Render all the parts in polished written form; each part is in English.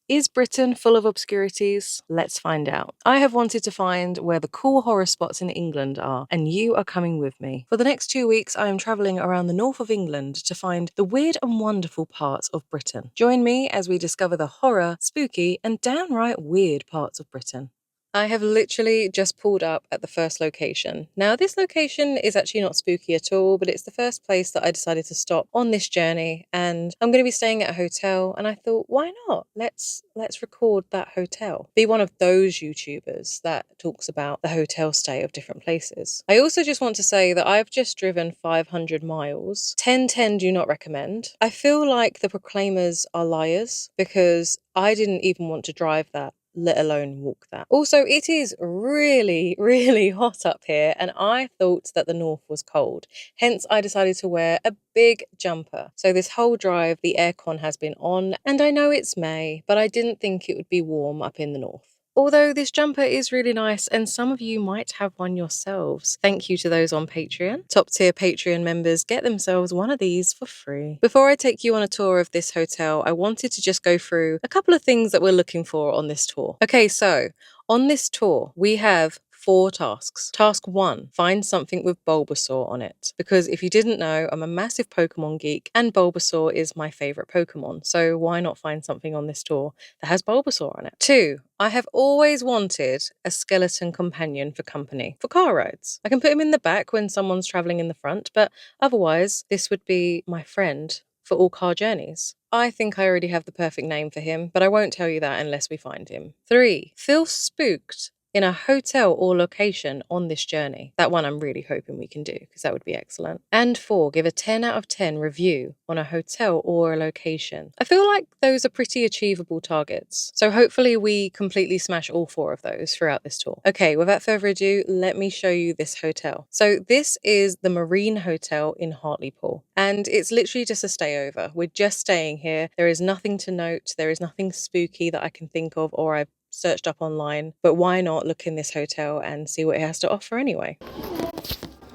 Is Britain full of obscurities? Let's find out. I have wanted to find where the cool horror spots in England are, and you are coming with me. For the next 2 weeks, I am travelling around the north of England to find the weird and wonderful parts of Britain. Join me as we discover the horror, spooky, and downright weird parts of Britain. I have literally just pulled up at the first location. Now, this location is actually not spooky at all, but it's the first place that I decided to stop on this journey, and I'm going to be staying at a hotel, and I thought, why not? Let's record that hotel. Be one of those YouTubers that talks about the hotel stay of different places. I also just want to say that I've just driven 500 miles. 1010 do not recommend. I feel like the proclaimers are liars because I didn't even want to drive that, let alone walk that. Also, it is really, really hot up here, and I thought that the north was cold. Hence, I decided to wear a big jumper. So this whole drive, the aircon has been on, and I know it's May, but I didn't think it would be warm up in the north. Although this jumper is really nice, and some of you might have one yourselves. Thank you to those on Patreon. Top tier Patreon members get themselves one of these for free. Before I take you on a tour of this hotel, I wanted to just go through a couple of things that we're looking for on this tour. Okay, so on this tour, we have 4 tasks. Task 1, find something with Bulbasaur on it. Because if you didn't know, I'm a massive Pokemon geek and Bulbasaur is my favourite Pokemon. So why not find something on this tour that has Bulbasaur on it? 2, I have always wanted a skeleton companion for company, for car rides. I can put him in the back when someone's travelling in the front, but otherwise this would be my friend for all car journeys. I think I already have the perfect name for him, but I won't tell you that unless we find him. 3, feel spooked in a hotel or location on this journey. That one I'm really hoping we can do because that would be excellent. And 4, give a 10 out of 10 review on a hotel or a location. I feel like those are pretty achievable targets. So hopefully we completely smash all 4 of those throughout this tour. Okay, without further ado, let me show you this hotel. So this is the Marine Hotel in Hartlepool, and it's literally just a stayover. We're just staying here. There is nothing to note. There is nothing spooky that I can think of or I've searched up online, but why not look in this hotel and see what it has to offer anyway?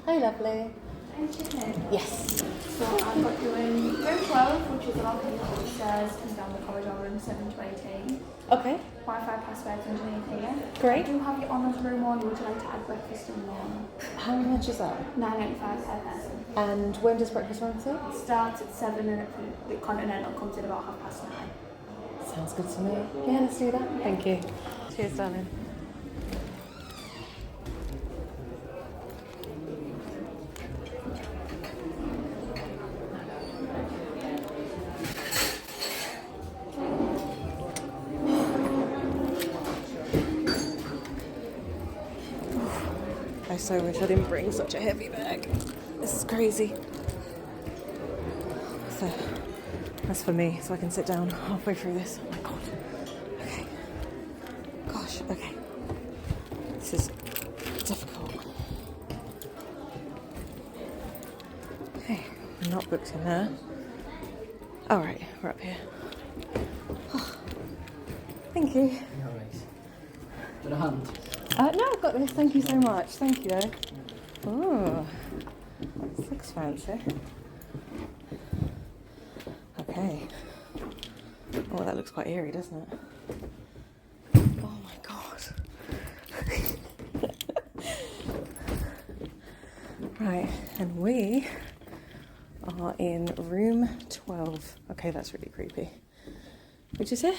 Hi, lovely. Yes. So I've got you in room 12, which is along the stairs and down the corridor, room 7 to 18. Okay. Wi-Fi passwords underneath here. Great. I do have you on as room 1. Would you like to add breakfast in there? How much is that? £9.85 per person. And when does breakfast run to? It starts at 7 and the continental comes in about 9:30. Sounds good to me. Yeah, let's do that. Thank you. Cheers, darling. I so wish I didn't bring such a heavy bag. This is crazy. So, that's for me, so I can sit down halfway through this. Oh my god. Okay. Gosh, okay. This is difficult. Okay, I'm not booked in there. Alright, we're up here. Oh, thank you. No worries. Do you want a hand? No, I've got this. Thank you so much. Thank you, though. Oh, this looks fancy. Okay. Oh, that looks quite eerie, doesn't it? Oh my god. Right, and we are in room 12. Okay, that's really creepy. Which is it?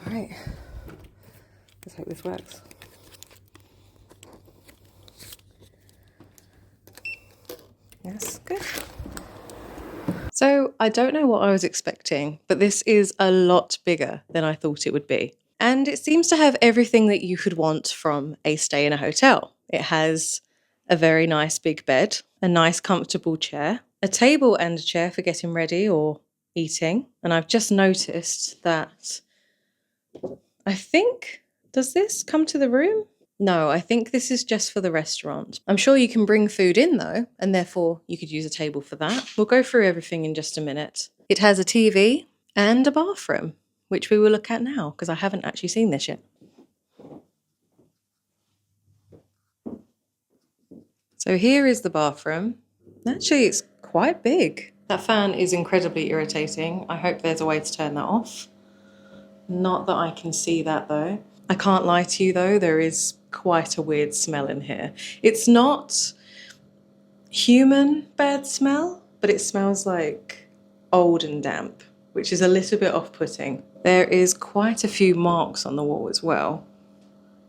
Alright. Let's hope this works. Yes, good. So I don't know what I was expecting, but this is a lot bigger than I thought it would be. And it seems to have everything that you could want from a stay in a hotel. It has a very nice big bed, a nice comfortable chair, a table and a chair for getting ready or eating. And I've just noticed that I think, does this come to the room? No, I think this is just for the restaurant. I'm sure you can bring food in though, and therefore you could use a table for that. We'll go through everything in just a minute. It has a TV and a bathroom, which we will look at now because I haven't actually seen this yet. So here is the bathroom. Actually, it's quite big. That fan is incredibly irritating. I hope there's a way to turn that off. Not that I can see that though. I can't lie to you though, there is quite a weird smell in here. It's not human bad smell, but it smells like old and damp, which is a little bit off-putting. There is quite a few marks on the wall as well,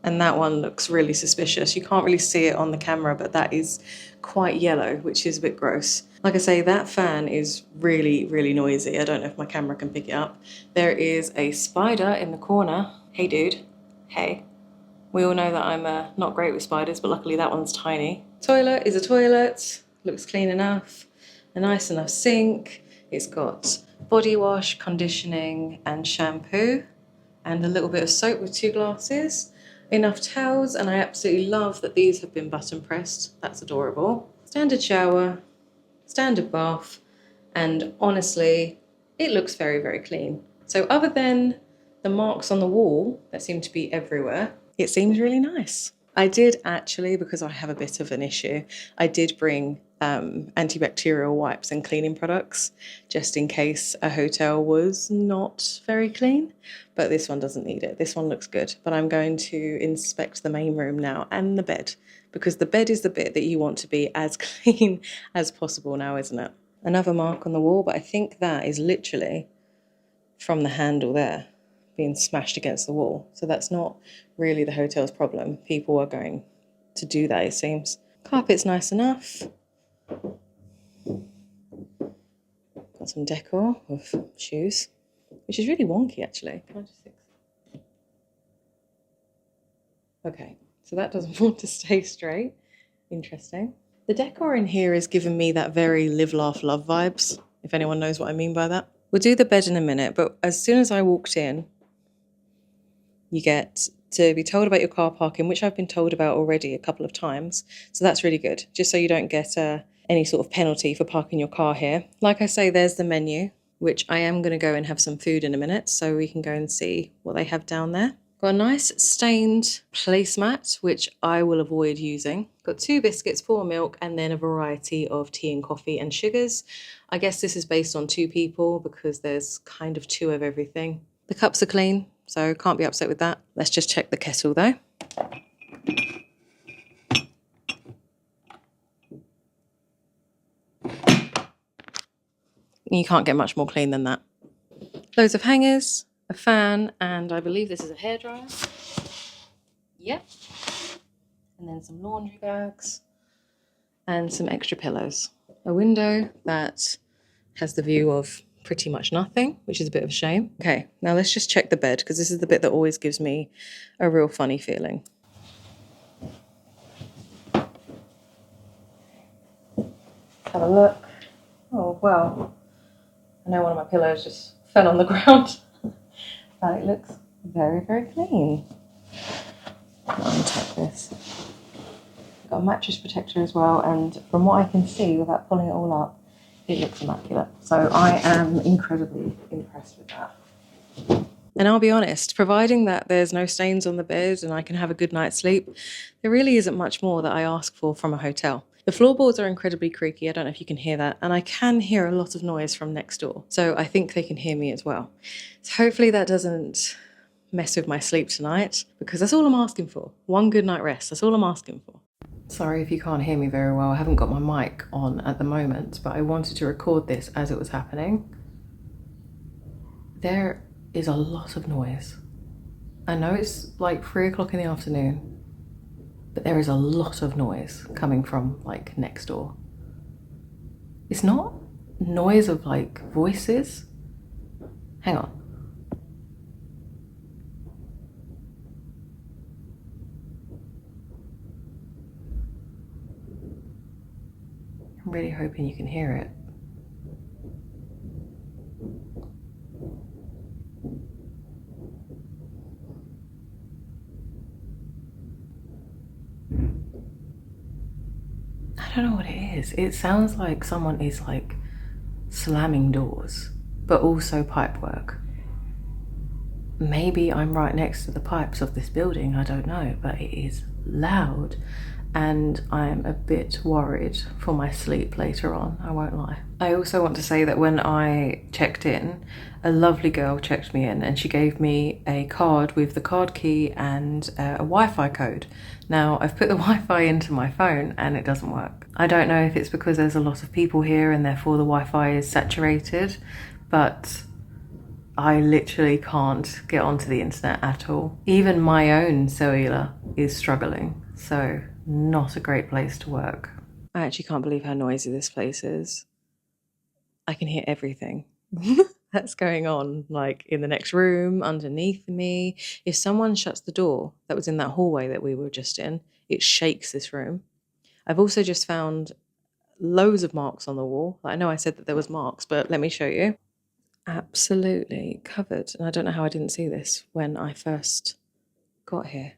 and that one looks really suspicious. You can't really see it on the camera, but that is quite yellow, which is a bit gross. Like I say, that fan is really, really noisy. I don't know if my camera can pick it up. There is a spider in the corner. Hey dude, hey. We all know that I'm not great with spiders, but luckily that one's tiny. Toilet is a toilet, looks clean enough. A nice enough sink. It's got body wash, conditioning and shampoo, and a little bit of soap with 2 glasses. Enough towels, and I absolutely love that these have been button pressed. That's adorable. Standard shower, standard bath, and honestly, it looks very, very clean. So other than the marks on the wall that seem to be everywhere, it seems really nice. I did actually, because I have a bit of an issue, I did bring antibacterial wipes and cleaning products just in case a hotel was not very clean, but this one doesn't need it. This one looks good, but I'm going to inspect the main room now and the bed, because the bed is the bit that you want to be as clean as possible now, isn't it? Another mark on the wall, but I think that is literally from the handle there being smashed against the wall. So that's not really the hotel's problem. People are going to do that, it seems. Carpet's nice enough. Got some decor of shoes, which is really wonky actually. Can I just fix it? Okay, so that doesn't want to stay straight. Interesting. The decor in here is giving me that very live, laugh, love vibes, if anyone knows what I mean by that. We'll do the bed in a minute, but as soon as I walked in, you get to be told about your car parking, which I've been told about already a couple of times. So that's really good, just so you don't get any sort of penalty for parking your car here. Like I say, there's the menu, which I am going to go and have some food in a minute, so we can go and see what they have down there. Got a nice stained placemat, which I will avoid using. Got 2 biscuits, 4 milk, and then a variety of tea and coffee and sugars. I guess this is based on 2 people because there's kind of 2 of everything. The cups are clean, so can't be upset with that. Let's just check the kettle though. You can't get much more clean than that. Loads of hangers, a fan, and I believe this is a hairdryer. Yep. And then some laundry bags and some extra pillows. A window that has the view of pretty much nothing, which is a bit of a shame. Okay, now let's just check the bed, because this is the bit that always gives me a real funny feeling. Have a look. Oh, wow. I know one of my pillows just fell on the ground, but it looks very, very clean. Untuck this. Got a mattress protector as well, and from what I can see, without pulling it all up, it looks immaculate. So I am incredibly impressed with that. And I'll be honest, providing that there's no stains on the bed and I can have a good night's sleep, there really isn't much more that I ask for from a hotel. The floorboards are incredibly creaky. I don't know if you can hear that. And I can hear a lot of noise from next door. So I think they can hear me as well. So hopefully that doesn't mess with my sleep tonight, because that's all I'm asking for. One good night rest. That's all I'm asking for. Sorry if you can't hear me very well. I haven't got my mic on at the moment, but I wanted to record this as it was happening. There is a lot of noise. I know it's like 3 o'clock in the afternoon, but there is a lot of noise coming from like next door. It's not noise of like voices. Hang on. I'm really hoping you can hear it. I don't know what it is. It sounds like someone is like slamming doors, but also pipe work. Maybe I'm right next to the pipes of this building, I don't know, but it is loud and I'm a bit worried for my sleep later on, I won't lie. I also want to say that when I checked in, a lovely girl checked me in and she gave me a card with the card key and a Wi-Fi code. Now, I've put the Wi-Fi into my phone and it doesn't work. I don't know if it's because there's a lot of people here and therefore the Wi-Fi is saturated, but I literally can't get onto the internet at all. Even my own cellular is struggling, so not a great place to work. I actually can't believe how noisy this place is. I can hear everything that's going on, like in the next room, underneath me. If someone shuts the door that was in that hallway that we were just in, it shakes this room. I've also just found loads of marks on the wall. I know I said that there was marks, but let me show you. Absolutely covered. And I don't know how I didn't see this when I first got here.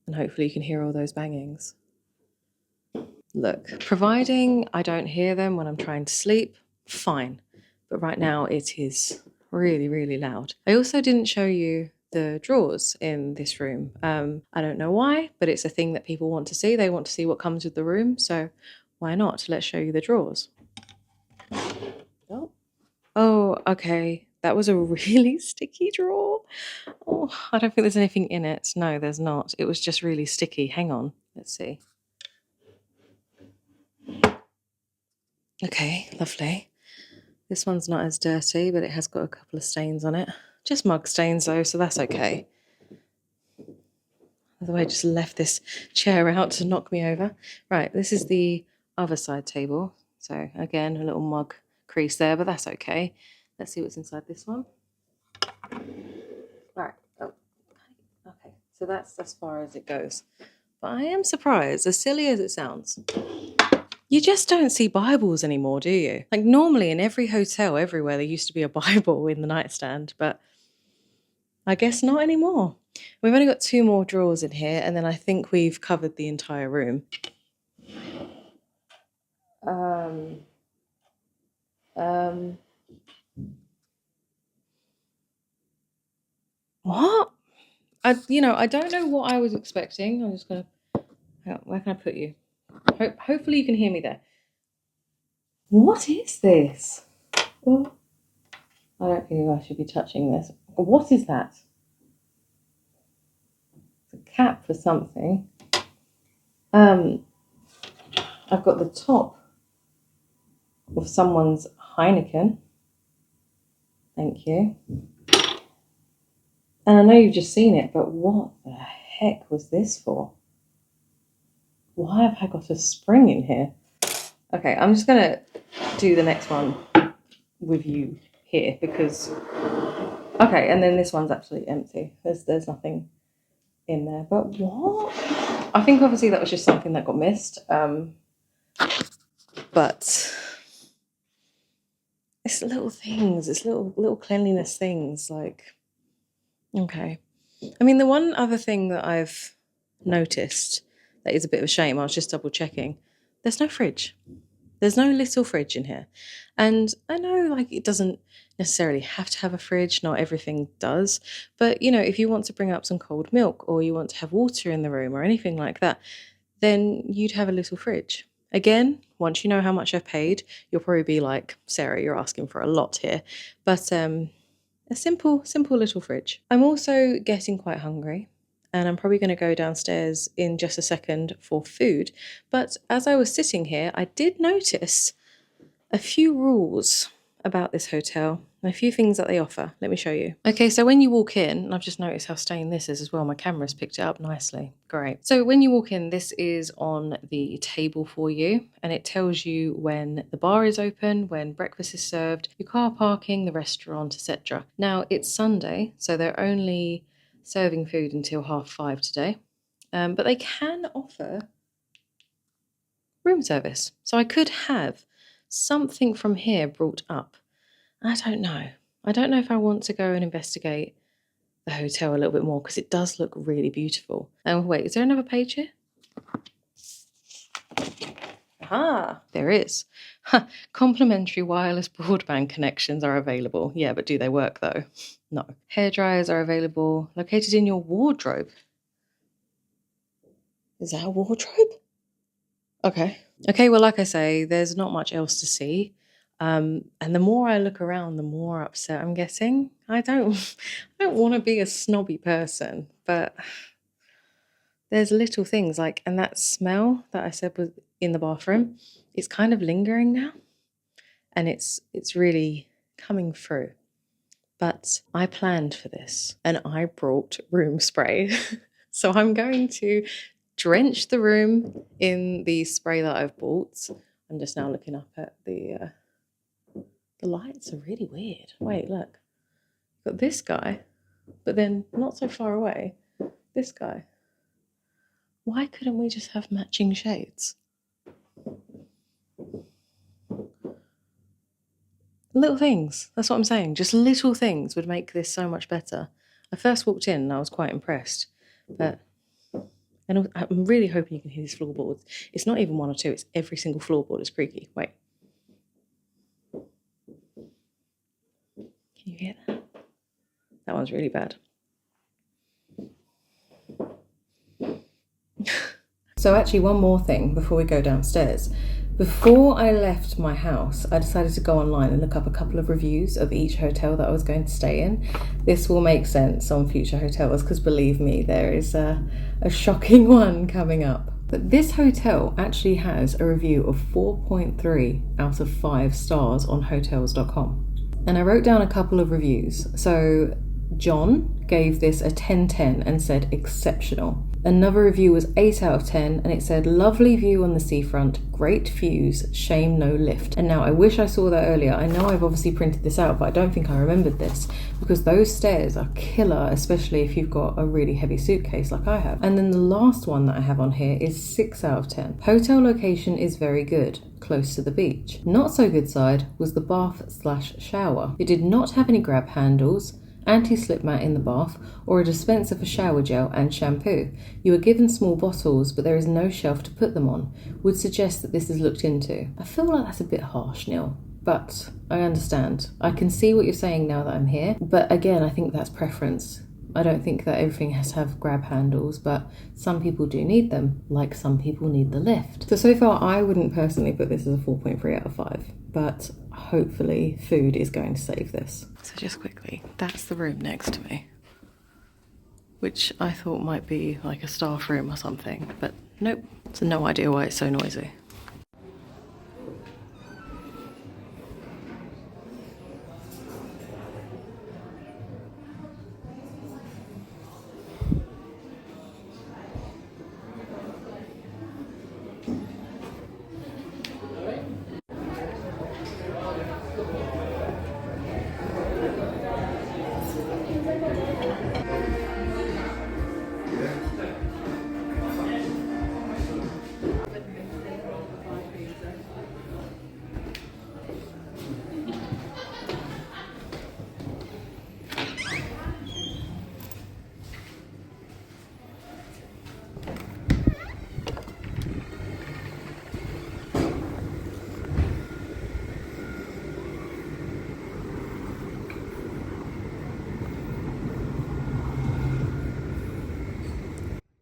And hopefully you can hear all those bangings. Look, providing I don't hear them when I'm trying to sleep, fine. But right now it is really, really loud. I also didn't show you the drawers in this room. I don't know why, but it's a thing that people want to see. They want to see what comes with the room. So why not? Let's show you the drawers. Oh, okay. That was a really sticky drawer. Oh, I don't think there's anything in it. No, there's not. It was just really sticky. Hang on. Let's see. Okay, lovely. This one's not as dirty, but it has got a couple of stains on it. Just mug stains though, so that's okay. Otherwise, I just left this chair out to knock me over. Right, this is the other side table. So again, a little mug crease there, but that's okay. Let's see what's inside this one. Right. Oh, okay. So that's as far as it goes. But I am surprised, as silly as it sounds. You just don't see Bibles anymore, do you? Like normally in every hotel, everywhere, there used to be a Bible in the nightstand, but I guess not anymore. We've only got 2 more drawers in here, and then I think we've covered the entire room. What? I don't know what I was expecting. I'm just gonna. Where can I put you? Hopefully you can hear me there. What is this? Oh, I don't think I should be touching this. What is that? It's a cap for something. I've got the top of someone's Heineken. Thank you. And I know you've just seen it, but what the heck was this for? Why have I got a spring in here? Okay, I'm just going to do the next one with you here because... Okay, and then this one's absolutely empty. There's nothing in there. But what? I think obviously that was just something that got missed. But it's little things. It's little cleanliness things. Like, okay. I mean, the one other thing that I've noticed that is a bit of a shame, I was just double checking, there's no fridge. There's no little fridge in here. And I know like it doesn't necessarily have to have a fridge, not everything does. But if you want to bring up some cold milk or you want to have water in the room or anything like that, then you'd have a little fridge. Again, once you know how much I've paid, you'll probably be like, Sarah, you're asking for a lot here. But a simple little fridge. I'm also getting quite hungry. And I'm probably going to go downstairs in just a second for food. But as I was sitting here, I did notice a few rules about this hotel and a few things that they offer. Let me show you. Okay, so when you walk in, and I've just noticed how stained this is as well. My camera's picked it up nicely. Great. So when you walk in, this is on the table for you, and it tells you when the bar is open, when breakfast is served, your car parking, the restaurant, etc. Now, it's Sunday, so they're only serving food until 5:30 today, but they can offer room service. So I could have something from here brought up. I don't know. I don't know if I want to go and investigate the hotel a little bit more because it does look really beautiful. And wait, is there another page here? Aha, there is. Ha, complimentary wireless broadband connections are available. Yeah, but do they work though? No. Hair dryers are available, located in your wardrobe. Is that a wardrobe? Okay. Okay, well, like I say, there's not much else to see. And the more I look around, the more upset I'm getting. I don't I don't want to be a snobby person, but there's little things like, and that smell that I said was in the bathroom, it's kind of lingering now. And it's really coming through. But I planned for this and I brought room spray. So I'm going to drench the room in the spray that I've bought. I'm just now looking up at the lights are really weird. Wait, look. Got this guy, but then not so far away, this guy. Why couldn't we just have matching shades? Little things. That's what I'm saying. Just little things would make this so much better. I first walked in and I was quite impressed. And I'm really hoping you can hear these floorboards. It's not even one or two. It's every single floorboard is creaky. Wait. Can you hear that? That one's really bad. So actually, one more thing before we go downstairs. Before I left my house, I decided to go online and look up a couple of reviews of each hotel that I was going to stay in. This will make sense on future hotels because believe me, there is a shocking one coming up. But this hotel actually has a review of 4.3 out of 5 stars on hotels.com. And I wrote down a couple of reviews. So John gave this a 10/10 and said exceptional. Another review was 8 out of 10 and it said lovely view on the seafront, great views, shame no lift. And now I wish I saw that earlier. I know I've obviously printed this out, but I don't think I remembered this because those stairs are killer, especially if you've got a really heavy suitcase like I have. And then the last one that I have on here is 6 out of 10. Hotel location is very good, close to the beach. Not so good side was the bath/shower. It did not have any grab handles, anti-slip mat in the bath, or a dispenser for shower gel and shampoo. You are given small bottles, but there is no shelf to put them on. Would suggest that this is looked into. I feel like that's a bit harsh, Neil, but I understand. I can see what you're saying now that I'm here, but again, I think that's preference. I don't think that everything has to have grab handles, but some people do need them, like some people need the lift. So far, I wouldn't personally put this as a 4.3 out of 5, but hopefully food is going to save this. So just quickly, that's the room next to me, which I thought might be like a staff room or something, but nope. So no idea why it's so noisy.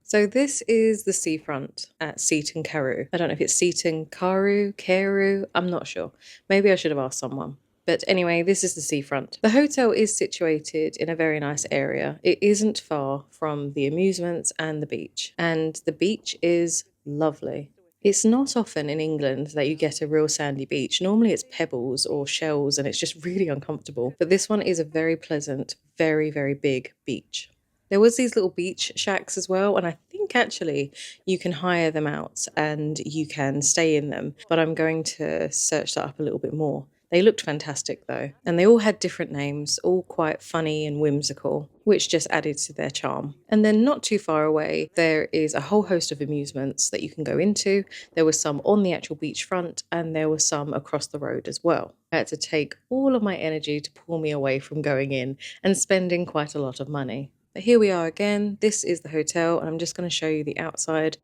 So this is the seafront at Seaton Carew. I don't know if it's Seaton Carew, I'm not sure. Maybe I should have asked someone. But anyway, this is the seafront. The hotel is situated in a very nice area. It isn't far from the amusements and the beach. And the beach is lovely. It's not often in England that you get a real sandy beach. Normally it's pebbles or shells and it's just really uncomfortable. But this one is a very pleasant, very, very big beach. There was these little beach shacks as well, and I think actually you can hire them out and you can stay in them, but I'm going to search that up a little bit more. They looked fantastic though, and they all had different names, all quite funny and whimsical, which just added to their charm. And then not too far away, there is a whole host of amusements that you can go into. There was some on the actual beachfront, and there were some across the road as well. I had to take all of my energy to pull me away from going in and spending quite a lot of money. But here we are again. This is the hotel, and I'm just going to show you the outside.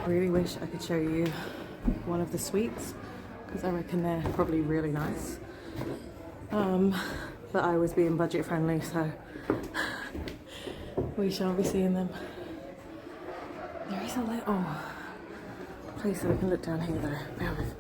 I really wish I could show you one of the suites because I reckon they're probably really nice. But I was being budget friendly, so we shan't be seeing them. There is a little place that we can look down here though. Bear with.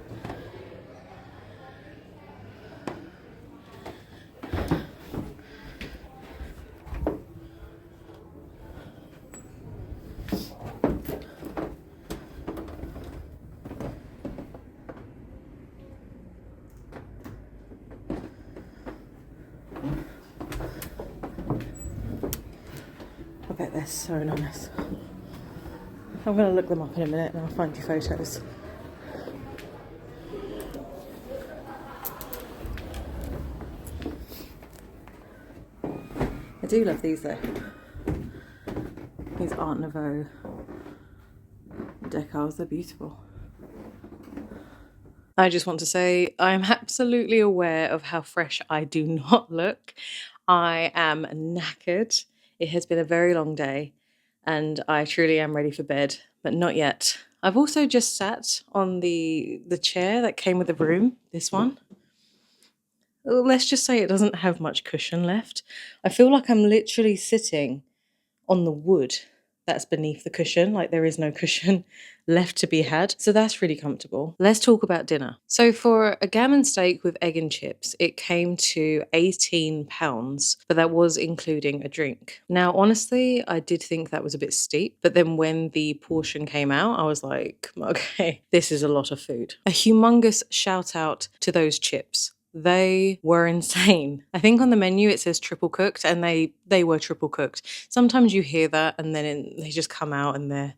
I bet they're so nice. I'm going to look them up in a minute and I'll find you photos. I do love these though. These Art Nouveau decals, they're beautiful. I just want to say I'm absolutely aware of how fresh I do not look. I am knackered. It has been a very long day and I truly am ready for bed, but not yet. I've also just sat on the chair that came with the room, this one. Let's just say it doesn't have much cushion left. I feel like I'm literally sitting on the wood that's beneath the cushion, like there is no cushion left to be had. So that's really comfortable. Let's talk about dinner. So for a gammon steak with egg and chips, it came to £18, but that was including a drink. Now, honestly, I did think that was a bit steep, but then when the portion came out, I was like, okay, this is a lot of food. A humongous shout out to those chips. They were insane. I think on the menu it says triple cooked, and they were triple cooked. Sometimes you hear that and then they just come out and they're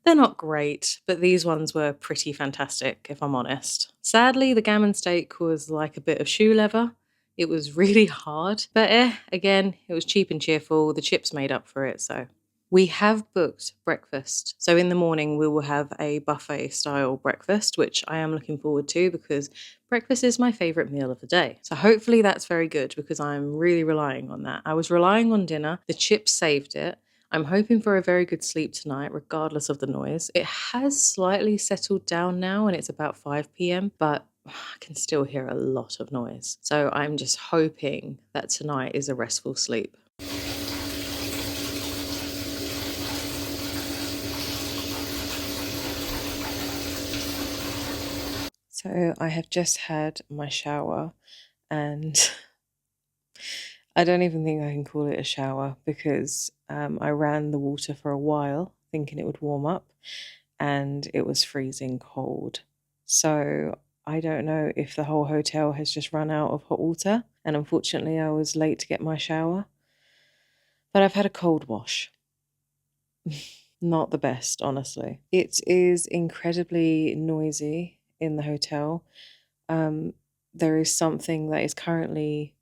not great, but these ones were pretty fantastic, if I'm honest. Sadly, the gammon steak was like a bit of shoe leather. It was really hard, but again, it was cheap and cheerful. The chips made up for it, so. We have booked breakfast. So in the morning, we will have a buffet style breakfast, which I am looking forward to because breakfast is my favourite meal of the day. So hopefully that's very good because I'm really relying on that. I was relying on dinner. The chips saved it. I'm hoping for a very good sleep tonight, regardless of the noise. It has slightly settled down now and it's about 5 p.m, but I can still hear a lot of noise. So I'm just hoping that tonight is a restful sleep. So I have just had my shower and I don't even think I can call it a shower because I ran the water for a while thinking it would warm up and it was freezing cold. So I don't know if the whole hotel has just run out of hot water and unfortunately I was late to get my shower. But I've had a cold wash. Not the best, honestly. It is incredibly noisy in the hotel. There is something that is currently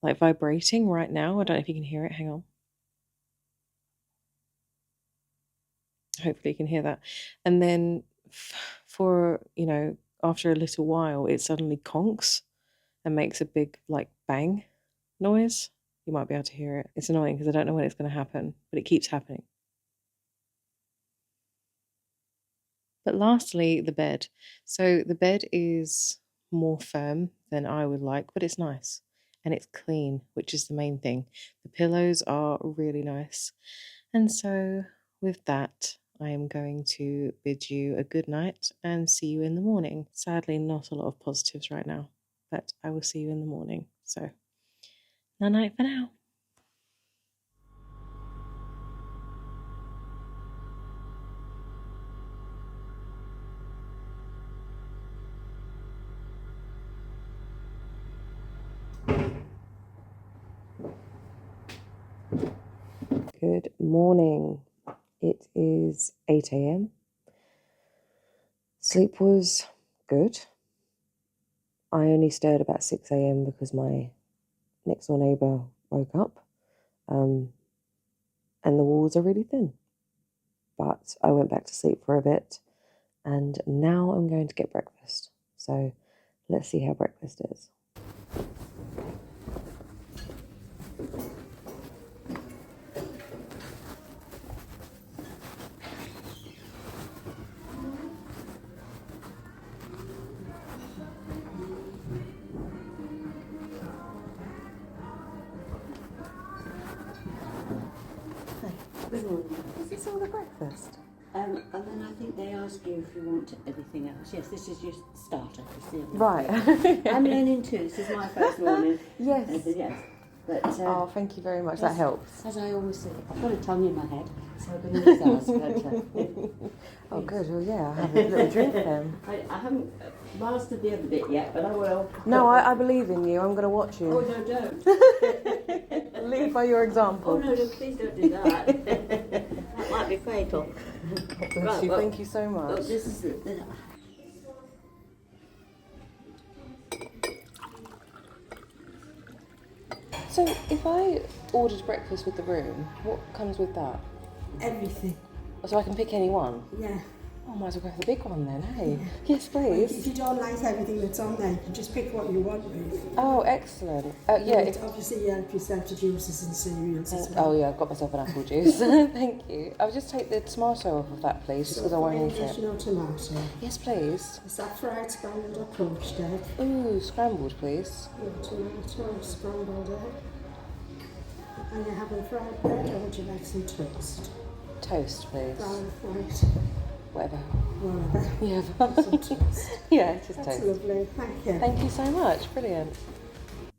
like vibrating right now. I don't know if you can hear it. Hang on. Hopefully you can hear that. And then for, after a little while, it suddenly conks and makes a big like bang noise. You might be able to hear it. It's annoying because I don't know when it's going to happen, but it keeps happening. But lastly, the bed. So the bed is more firm than I would like, but it's nice. And it's clean, which is the main thing. The pillows are really nice. And so with that, I am going to bid you a good night and see you in the morning. Sadly, not a lot of positives right now, but I will see you in the morning. So, night night for now. Good morning. It is 8 a.m. Sleep was good. I only stirred about 6 a.m. because my next door neighbour woke up. And the walls are really thin. But I went back to sleep for a bit and now I'm going to get breakfast. So let's see how breakfast is. Good morning. Is this all the breakfast? And then I think they ask you if you want anything else. Yes, this is your starter. You see it? Right. I'm learning too. This is my first morning. Yes. Yes. But, Oh, thank you very much. That helps. As I always say, I've got a tongue in my head, so I'm going to use ours. Oh, good. Well, yeah, I'll have a little drink then. I haven't mastered the other bit yet, but I will. No, I believe in you. I'm going to watch you. Oh, no, don't. Lead by your example. Oh, no, please don't do that. That might be fatal. Bless you. Thank you so much. Well, this is the So, if I ordered breakfast with the room, what comes with that? Everything. So I can pick any one? Yeah. Oh, might as well go for the big one then, hey? Yes, If please. you don't like everything that's on there, you can just pick what you want with. Oh, excellent. Yeah. And obviously, help yourself to juices and cereals as well. Oh, yeah, I've got myself an apple juice. Thank you. I'll just take the tomato off of that, please, just because I won't eat it. No tomato. Yes, please. Is that fried, scrambled or poached egg? Ooh, scrambled, please. No tomato, scrambled egg. And you're having fried bread, or would you like some toast? Toast, please. Brown, white, Whatever. whatever. Yeah. Some toast. Yeah, just That's toast. lovely, thank you. Thank you so much. Brilliant.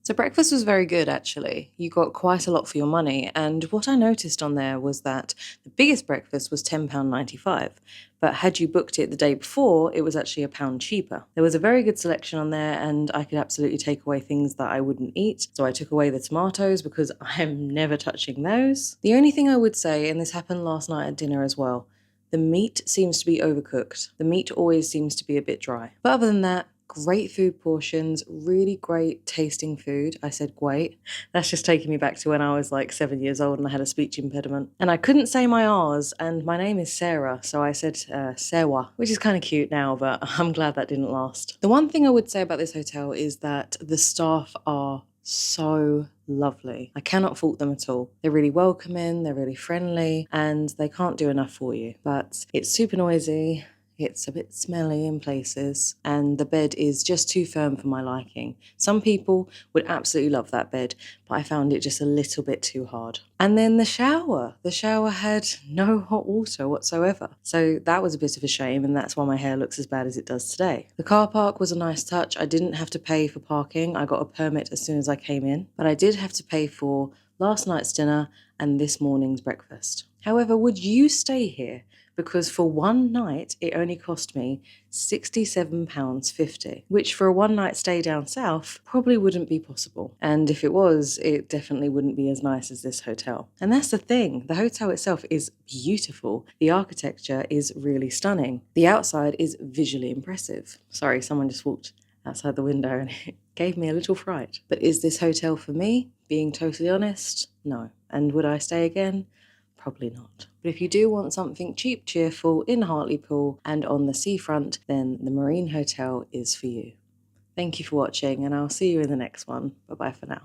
So breakfast was very good, actually. You got quite a lot for your money, and what I noticed on there was that the biggest breakfast was £10.95, but had you booked it the day before, it was actually £1 cheaper. There was a very good selection on there, and I could absolutely take away things that I wouldn't eat. So I took away the tomatoes because I'm never touching those. The only thing I would say, and this happened last night at dinner as well, the meat seems to be overcooked. The meat always seems to be a bit dry. But other than that, great food portions, really great tasting food. I said great. That's just taking me back to when I was like 7 years old and I had a speech impediment. And I couldn't say my R's, and my name is Sarah, so I said Sewa, which is kind of cute now, but I'm glad that didn't last. The one thing I would say about this hotel is that the staff are so lovely. I cannot fault them at all. They're really welcoming, they're really friendly, and they can't do enough for you. But it's super noisy. It's a bit smelly in places, and the bed is just too firm for my liking. Some people would absolutely love that bed, but I found it just a little bit too hard. And then the shower. The shower had no hot water whatsoever. So that was a bit of a shame, and that's why my hair looks as bad as it does today. The car park was a nice touch. I didn't have to pay for parking. I got a permit as soon as I came in, but I did have to pay for last night's dinner and this morning's breakfast. However, would you stay here? Because for one night, it only cost me £67.50, which for a one-night stay down south probably wouldn't be possible. And if it was, it definitely wouldn't be as nice as this hotel. And that's the thing, the hotel itself is beautiful. The architecture is really stunning. The outside is visually impressive. Sorry, someone just walked outside the window and it gave me a little fright. But is this hotel for me? Being totally honest, no. And would I stay again? Probably not. But if you do want something cheap, cheerful in Hartlepool and on the seafront, then the Marine Hotel is for you. Thank you for watching, and I'll see you in the next one. Bye-bye for now.